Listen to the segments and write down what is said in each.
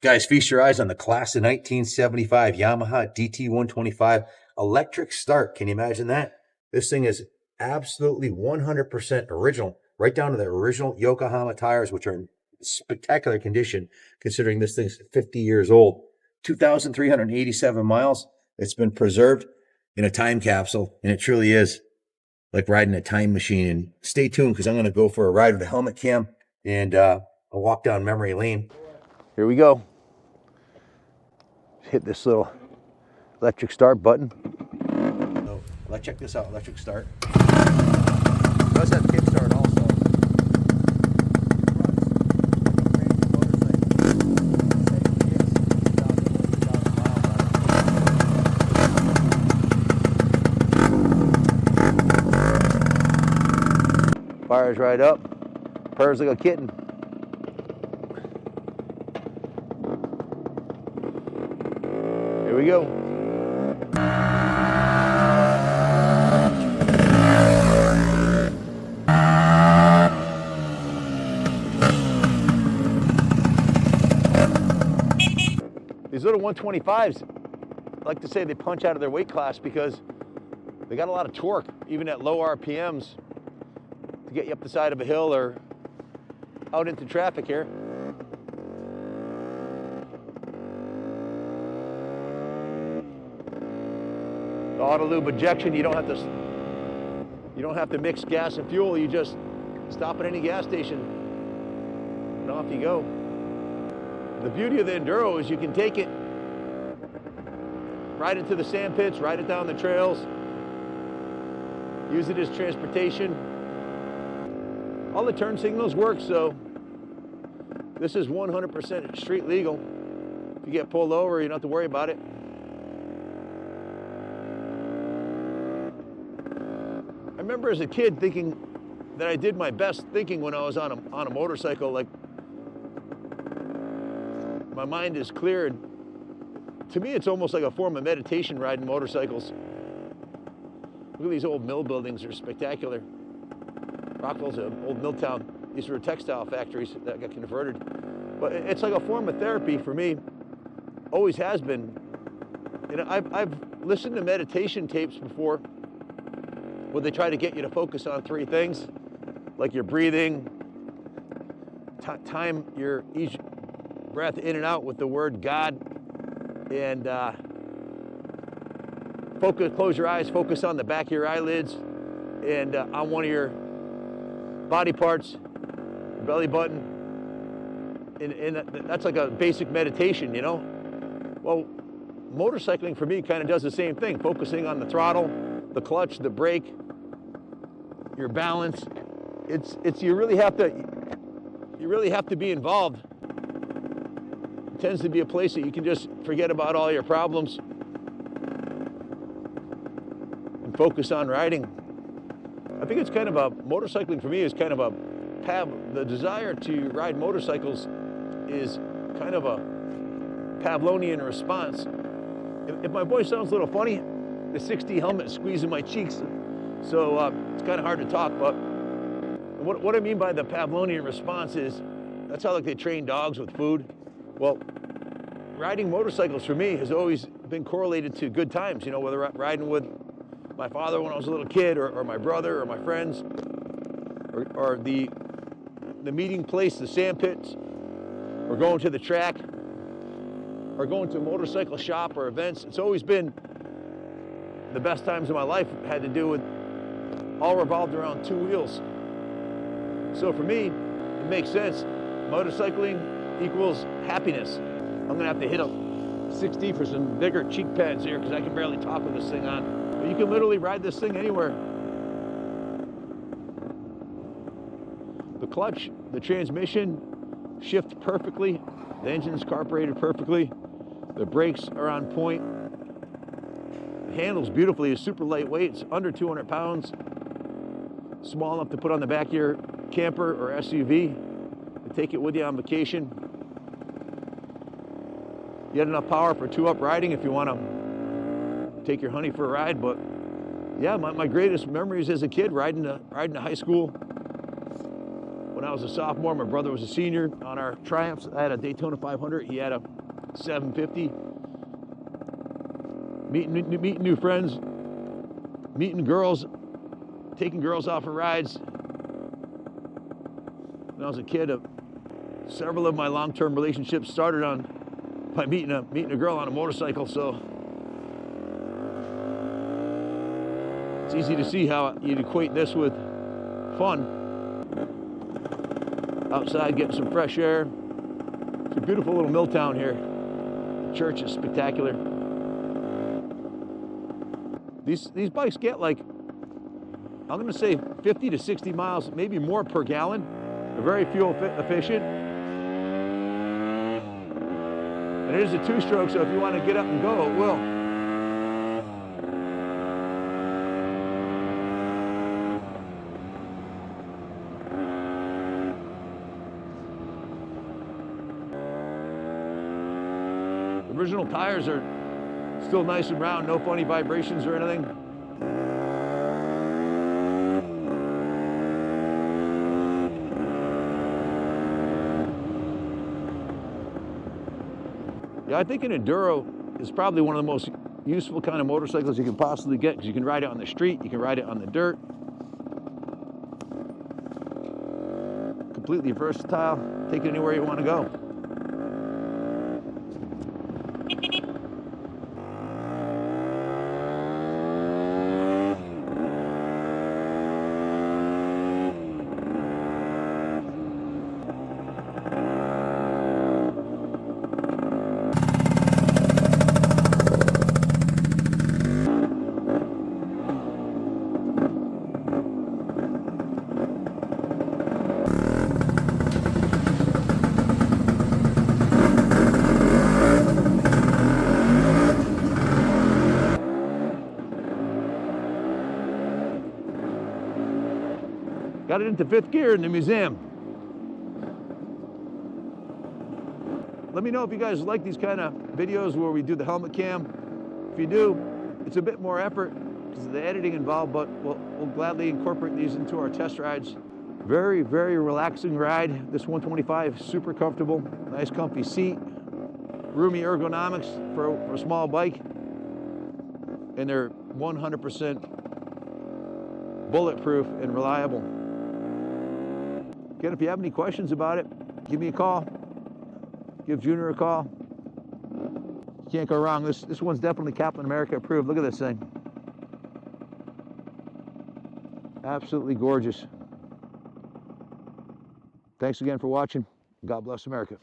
Guys, feast your eyes on the class of 1975 Yamaha DT125 electric start. Can you imagine that? This thing is absolutely 100% original, right down to the original Yokohama tires, which are in spectacular condition considering this thing's 50 years old. 2,387 miles. It's been preserved in a time capsule, and it truly is like riding a time machine. And stay tuned because I'm going to go for a ride with a helmet cam and a walk down memory lane. Here we go. Hit this little electric start button. So let's check this out, electric start. It does have kickstart also. Fires right up, purrs like a kitten. Here we go. These little 125s, I like to say they punch out of their weight class because they got a lot of torque, even at low RPMs, to get you up the side of a hill or out into traffic here. The auto lube ejection, you don't have to mix gas and fuel. You just stop at any gas station and off you go. The beauty of the Enduro is you can take it, ride it to the sand pits, ride it down the trails, use it as transportation. All the turn signals work, so this is 100% street legal. If you get pulled over, you don't have to worry about it. I remember as a kid thinking that I did my best thinking when I was on a motorcycle. Like, my mind is clear. And to me, it's almost like a form of meditation riding motorcycles. Look at these old mill buildings, they're spectacular. Rockville's an old mill town. These were textile factories that got converted. But it's like a form of therapy for me, always has been. You know, I've listened to meditation tapes before where they try to get you to focus on three things, like your breathing, time each breath in and out with the word God, and close your eyes, focus on the back of your eyelids, and on one of your body parts, your belly button, and that's like a basic meditation, you know? Well, motorcycling for me kind of does the same thing, focusing on the throttle, the clutch, the brake, your balance. You really have to be involved. It tends to be a place that you can just forget about all your problems and focus on riding. I think it's kind of motorcycling for me is kind of the desire to ride motorcycles is kind of a Pavlovian response. If my voice sounds a little funny, the 60 helmet is squeezing my cheeks, so it's kind of hard to talk. But what I mean by the Pavlovian response is that's how like they train dogs with food. Well, riding motorcycles for me has always been correlated to good times. You know, whether riding with my father when I was a little kid, or my brother, or my friends, or the meeting place, the sand pits, or going to the track, or going to a motorcycle shop or events. It's always been the best times of my life had to do with all revolved around two wheels. So for me, it makes sense. Motorcycling equals happiness. I'm gonna have to hit a 60 for some bigger cheek pads here because I can barely talk with this thing on. But you can literally ride this thing anywhere. The clutch, the transmission shift perfectly. The engine's carbureted perfectly. The brakes are on point. It handles beautifully. It's super lightweight. It's under 200 pounds. Small enough to put on the back of your camper or SUV and take it with you on vacation. You had enough power for two-up riding if you want to take your honey for a ride. But yeah, my greatest memories as a kid riding to high school, when I was a sophomore. My brother was a senior. On our Triumphs, I had a Daytona 500. He had a 750. Meeting new friends, meeting girls, taking girls out for rides. When I was a kid, several of my long-term relationships started by meeting a girl on a motorcycle. So it's easy to see how you'd equate this with fun. Outside getting some fresh air. It's a beautiful little mill town here. The church is spectacular. These bikes get like, I'm gonna say 50 to 60 miles, maybe more per gallon. They're very fuel efficient. And it is a two-stroke, so if you want to get up and go, it will. The original tires are still nice and round, no funny vibrations or anything. Yeah, I think an Enduro is probably one of the most useful kind of motorcycles you can possibly get, because you can ride it on the street, you can ride it on the dirt. Completely versatile, take it anywhere you want to go. Got it into 5th gear in the museum. Let me know if you guys like these kind of videos where we do the helmet cam. If you do, it's a bit more effort because of the editing involved, but we'll gladly incorporate these into our test rides. Very, very relaxing ride. This 125, super comfortable, nice comfy seat, roomy ergonomics for a small bike, and they're 100% bulletproof and reliable. Again, if you have any questions about it, give me a call. Give Junior a call. You can't go wrong. This one's definitely Kaplan America approved. Look at this thing. Absolutely gorgeous. Thanks again for watching. God bless America.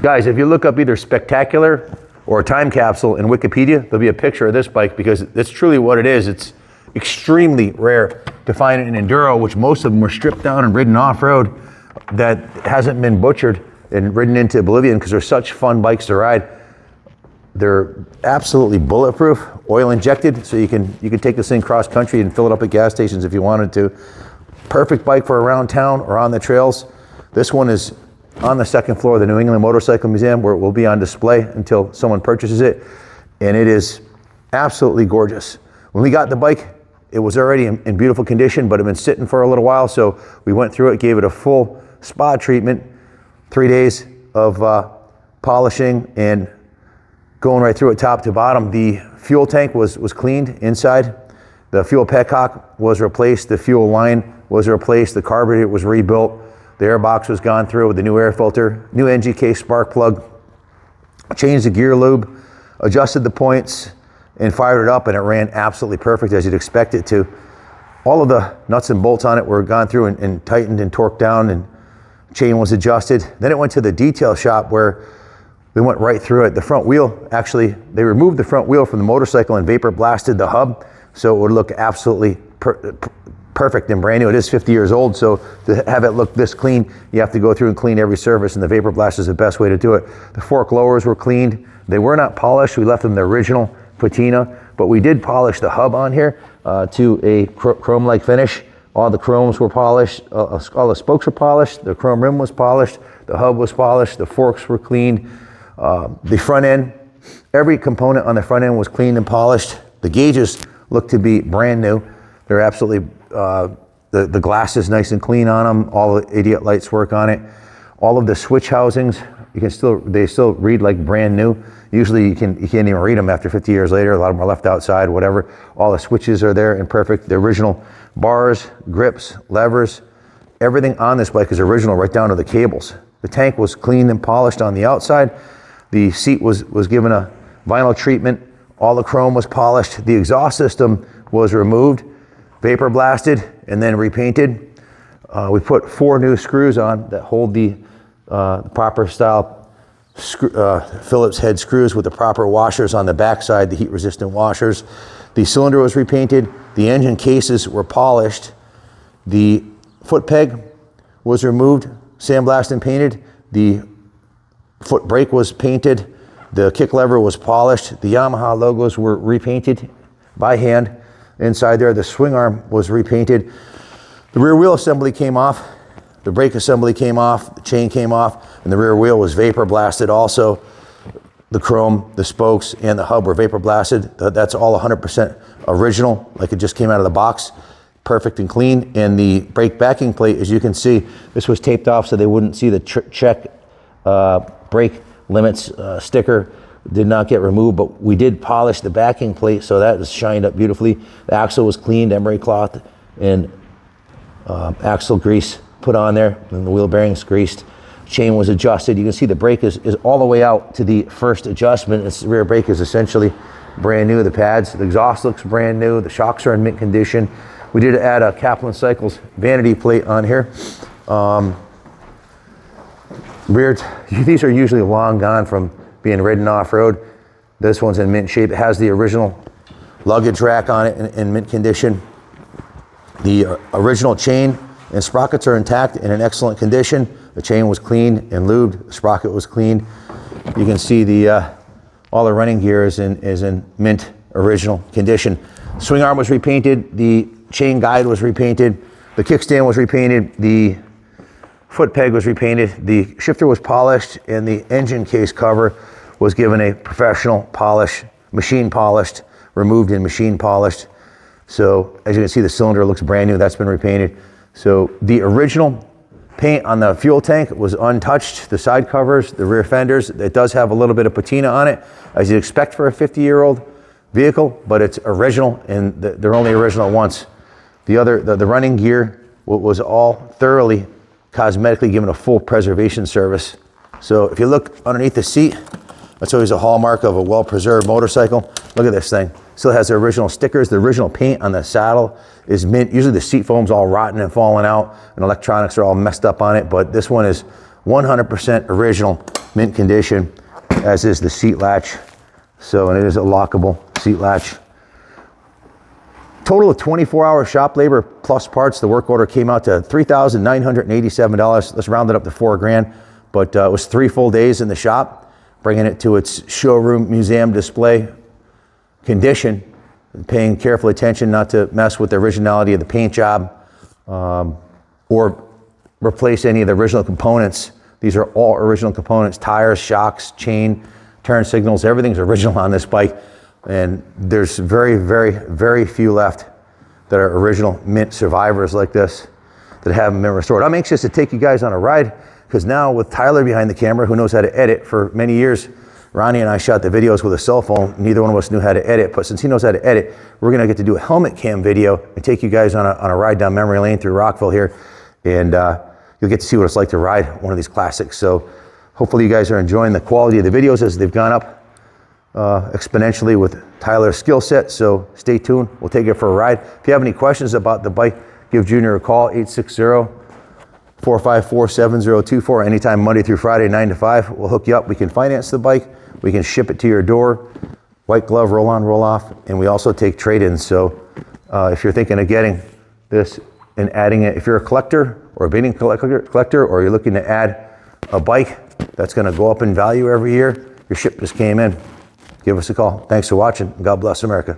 Guys, if you look up either spectacular or time capsule in Wikipedia, there'll be a picture of this bike because that's truly what it is. It's extremely rare to find an Enduro, which most of them were stripped down and ridden off-road, that hasn't been butchered and ridden into oblivion because they're such fun bikes to ride. They're absolutely bulletproof, oil injected, so you can take this thing cross country and fill it up at gas stations if you wanted to. Perfect bike for around town or on the trails. This one is on the 2nd floor of the New England Motorcycle Museum, where it will be on display until someone purchases it. And it is absolutely gorgeous. When we got the bike, it was already in beautiful condition, but it had been sitting for a little while. So we went through it, gave it a full spa treatment, 3 days of polishing and going right through it top to bottom. The fuel tank was cleaned inside. The fuel petcock was replaced. The fuel line was replaced. The carburetor was rebuilt. The air box was gone through with the new air filter, new NGK spark plug, changed the gear lube, adjusted the points, and fired it up, and it ran absolutely perfect as you'd expect it to. All of the nuts and bolts on it were gone through and tightened and torqued down, and chain was adjusted. Then it went to the detail shop where We went right through it. The front wheel, actually, they removed the front wheel from the motorcycle and vapor blasted the hub, so it would look absolutely perfect and brand new. It is 50 years old, so to have it look this clean, you have to go through and clean every surface, and the vapor blast is the best way to do it. The fork lowers were cleaned. They were not polished. We left them the original patina, but we did polish the hub on here to a chrome-like finish. All the chromes were polished, all the spokes were polished, the chrome rim was polished, the hub was polished, the forks were cleaned. The front end, every component on the front end was cleaned and polished. The gauges look to be brand new. They're absolutely, the glass is nice and clean on them. All the idiot lights work on it. All of the switch housings, they still read like brand new. Usually you can't even read them after 50 years later. A lot of them are left outside, whatever. All the switches are there and perfect. The original bars, grips, levers, everything on this bike is original right down to the cables. The tank was cleaned and polished on the outside. The seat was given a vinyl treatment. All the chrome was polished. The exhaust system was removed, vapor blasted, and then repainted. We put 4 new screws on that hold the proper style Phillips head screws with the proper washers on the backside, the heat resistant washers. The cylinder was repainted. The engine cases were polished. The foot peg was removed, sandblasted and painted. The foot brake was painted. The kick lever was polished. The Yamaha logos were repainted by hand. Inside there, the swing arm was repainted. The rear wheel assembly came off. The brake assembly came off. The chain came off. And the rear wheel was vapor blasted also. The chrome, the spokes, and the hub were vapor blasted. That's all 100% original, like it just came out of the box. Perfect and clean. And the brake backing plate, as you can see, this was taped off so they wouldn't see the check brake limits sticker. Did not get removed, but we did polish the backing plate, so that is shined up beautifully. The axle was cleaned, emery cloth, and axle grease put on there, and the wheel bearings greased. Chain was adjusted. You can see the brake is all the way out to the first adjustment. Its rear brake is essentially brand new. The pads, the exhaust looks brand new. The shocks are in mint condition. We did add a Kaplan Cycles vanity plate on here. These are usually long gone from being ridden off-road. This one's in mint shape. It has the original luggage rack on it in mint condition. The original chain and sprockets are intact and in excellent condition. The chain was cleaned and lubed. The sprocket was cleaned. You can see all the running gear is in mint original condition. Swing arm was repainted. The chain guide was repainted. The kickstand was repainted. The foot peg was repainted. The shifter was polished, and the engine case cover was given a professional polish, machine polished, removed and machine polished. So as you can see, the cylinder looks brand new. That's been repainted. So the original paint on the fuel tank was untouched. The side covers, the rear fenders, it does have a little bit of patina on it, as you'd expect for a 50-year-old vehicle, but it's original, and they're only original once. The running gear was all thoroughly cosmetically given a full preservation service. So if you look underneath the seat, that's always a hallmark of a well-preserved motorcycle. Look at this thing. Still has the original stickers. The original paint on the saddle is mint. Usually the seat foam's all rotten and falling out, and electronics are all messed up on it, but this one is 100% original, mint condition, as is the seat latch. So, and it is a lockable seat latch. Total of 24-hour shop labor plus parts. The work order came out to $3,987. Let's round it up to $4,000, but it was 3 full days in the shop, bringing it to its showroom museum display condition, paying careful attention not to mess with the originality of the paint job or replace any of the original components. These are all original components: tires, shocks, chain, turn signals. Everything's original on this bike, and there's very, very, very few left that are original mint survivors like this that haven't been restored. I'm anxious to take you guys on a ride, because now with Tyler behind the camera, who knows how to edit, for many years Ronnie and I shot the videos with a cell phone. Neither one of us knew how to edit, but since he knows how to edit, we're gonna get to do a helmet cam video and take you guys on a ride down memory lane through Rockville here, and you'll get to see what it's like to ride one of these classics. So hopefully you guys are enjoying the quality of the videos as they've gone up exponentially with Tyler's skill set. So stay tuned, we'll take it for a ride. If you have any questions about the bike, give Junior a call, 454-7024. Anytime Monday through Friday, 9 to 5. We'll hook you up. We can finance the bike. We can ship it to your door. White glove, roll on, roll off. And we also take trade-ins. So if you're thinking of getting this and adding it, if you're a collector or a beginning collector, or you're looking to add a bike that's going to go up in value every year, your ship just came in. Give us a call. Thanks for watching. God bless America.